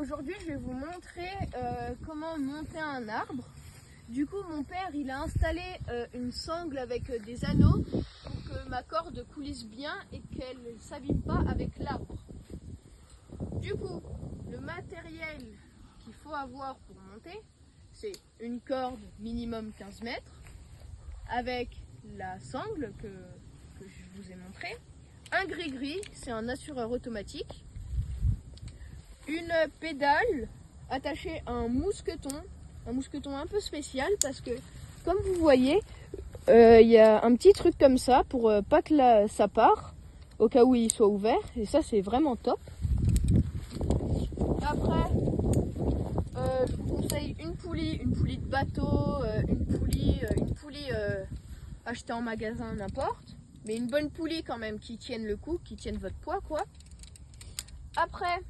aujourd'hui je vais vous montrer comment monter un arbre. Du coup mon père il a installé une sangle avec des anneaux pour que ma corde coulisse bien et qu'elle ne s'abîme pas avec l'arbre. Du coup le matériel qu'il faut avoir pour monter, c'est une corde minimum 15 mètres avec la sangle que je vous ai montré, un gris-gris, c'est un assureur automatique, une pédale attachée à un mousqueton un peu spécial parce que comme vous voyez il y a un petit truc comme ça pour pas que ça part au cas où il soit ouvert, et ça c'est vraiment top. Après je vous conseille une poulie de bateau, une poulie achetée en magasin, n'importe, mais une bonne poulie quand même qui tienne le coup, qui tienne votre poids quoi. Après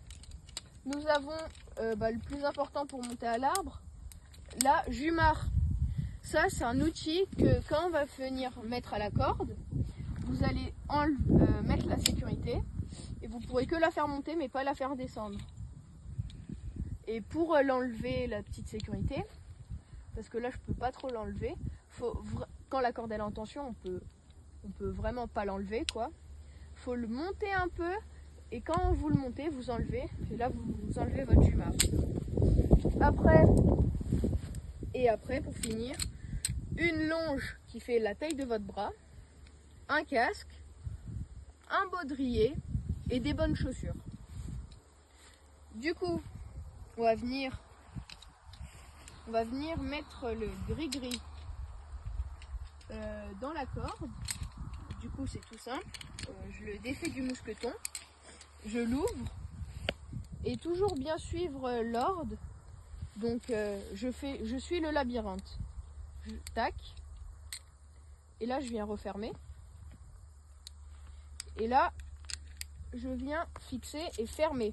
nous avons le plus important pour monter à l'arbre, la jumarre. Ça c'est un outil que quand on va venir mettre à la corde, vous allez mettre la sécurité et vous pourrez que la faire monter mais pas la faire descendre. Et pour l'enlever, la petite sécurité, parce que là je peux pas trop l'enlever, quand la corde elle est en tension on peut vraiment pas l'enlever quoi. Faut le monter un peu et quand vous le montez vous enlevez, et là vous enlevez votre jumarre. Après pour finir, une longe qui fait la taille de votre bras, un casque, un baudrier et des bonnes chaussures. Du coup on va venir mettre le gris-gris dans la corde. Du coup c'est tout simple, je le défais du mousqueton, je l'ouvre et toujours bien suivre l'ordre. Donc je suis le labyrinthe, tac, et là je viens refermer, et là je viens fixer et fermer.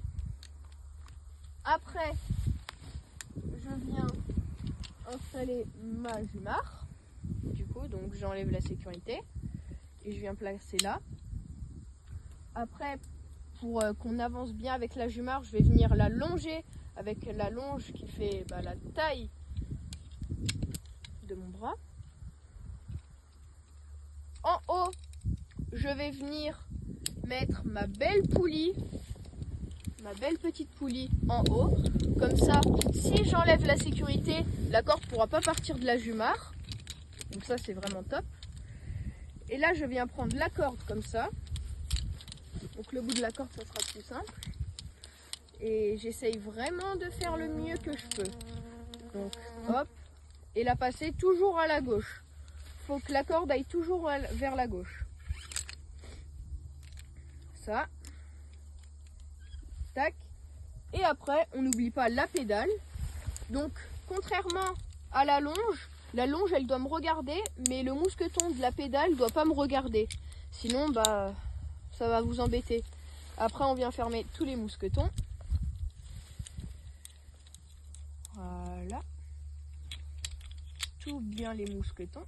Après je viens installer ma jumarre, du coup donc j'enlève la sécurité et je viens placer là. Après pour qu'on avance bien avec la jumarre, je vais venir la longer avec la longe qui fait la taille de mon bras. En haut je vais venir mettre ma belle poulie, ma belle petite poulie en haut, comme ça si j'enlève la sécurité, la corde pourra pas partir de la jumarre, donc ça c'est vraiment top. Et là je viens prendre la corde comme ça, donc le bout de la corde ça sera plus simple, et j'essaye vraiment de faire le mieux que je peux, donc hop, et la passer toujours à la gauche, faut que la corde aille toujours vers la gauche, ça, tac. Et après on n'oublie pas la pédale, donc contrairement à la longe elle doit me regarder, mais le mousqueton de la pédale doit pas me regarder, sinon ça va vous embêter. Après on vient fermer tous les mousquetons, voilà, tout bien les mousquetons,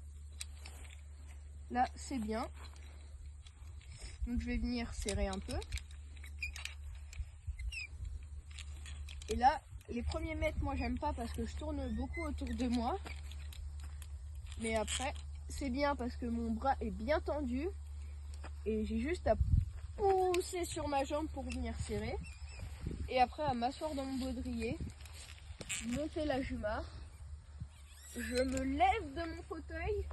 là c'est bien, donc je vais venir serrer un peu. Et là, les premiers mètres, moi j'aime pas parce que je tourne beaucoup autour de moi. Mais après, c'est bien parce que mon bras est bien tendu. Et j'ai juste à pousser sur ma jambe pour venir serrer. Et après, à m'asseoir dans mon baudrier, monter la jumarre. Je me lève de mon fauteuil.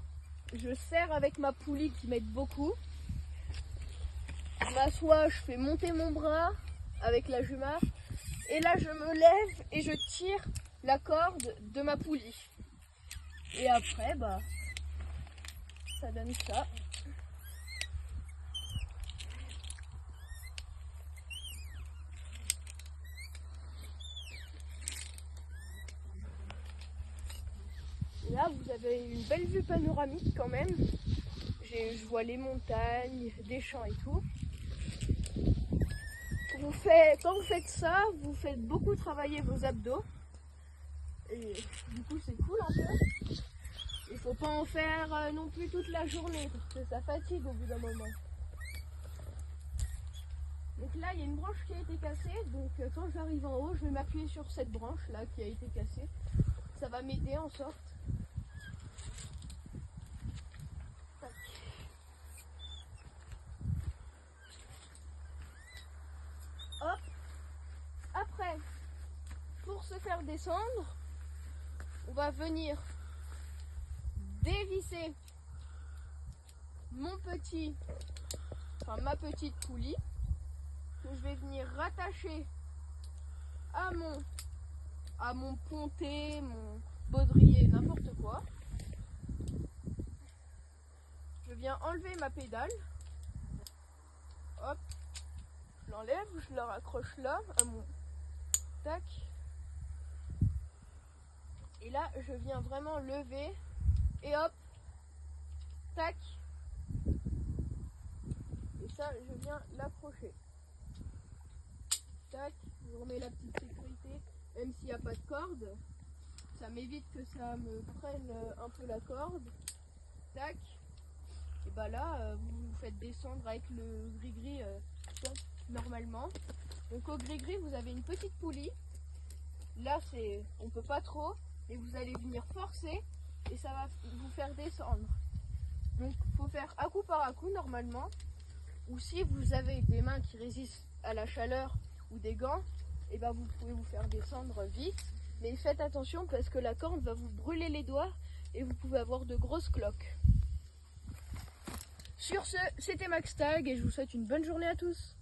Je serre avec ma poulie qui m'aide beaucoup. Je m'assois, je fais monter mon bras avec la jumarre. Et là je me lève et je tire la corde de ma poulie. Et après ça donne ça. Et là vous avez une belle vue panoramique quand même. Je vois les montagnes, des champs et tout. Quand vous faites ça, vous faites beaucoup travailler vos abdos. Et du coup c'est cool un peu. Il faut pas en faire non plus toute la journée parce que ça fatigue au bout d'un moment. Donc là, il y a une branche qui a été cassée. Donc quand j'arrive en haut, je vais m'appuyer sur cette branche là qui a été cassée. Ça va m'aider en sorte. Tac. Hop. Après, pour se faire descendre, on va venir dévisser ma petite poulie que je vais venir rattacher à mon pontet, mon baudrier, n'importe quoi. Je viens enlever ma pédale. Hop, je l'enlève, je la raccroche là à mon tac. Et là, je viens vraiment lever et hop, tac. Et ça, je viens l'accrocher. Tac, je remets la petite sécurité, même s'il n'y a pas de corde. Ça m'évite que ça me prenne un peu la corde. Tac. Et bah là, vous vous faites descendre avec le gris-gris normalement. Donc au gris-gris, vous avez une petite poulie. Là, on peut pas trop. Et vous allez venir forcer et ça va vous faire descendre. Donc il faut faire à coup par à coup normalement. Ou si vous avez des mains qui résistent à la chaleur ou des gants, et ben vous pouvez vous faire descendre vite. Mais faites attention parce que la corde va vous brûler les doigts et vous pouvez avoir de grosses cloques. Sur ce, c'était Max Tag et je vous souhaite une bonne journée à tous.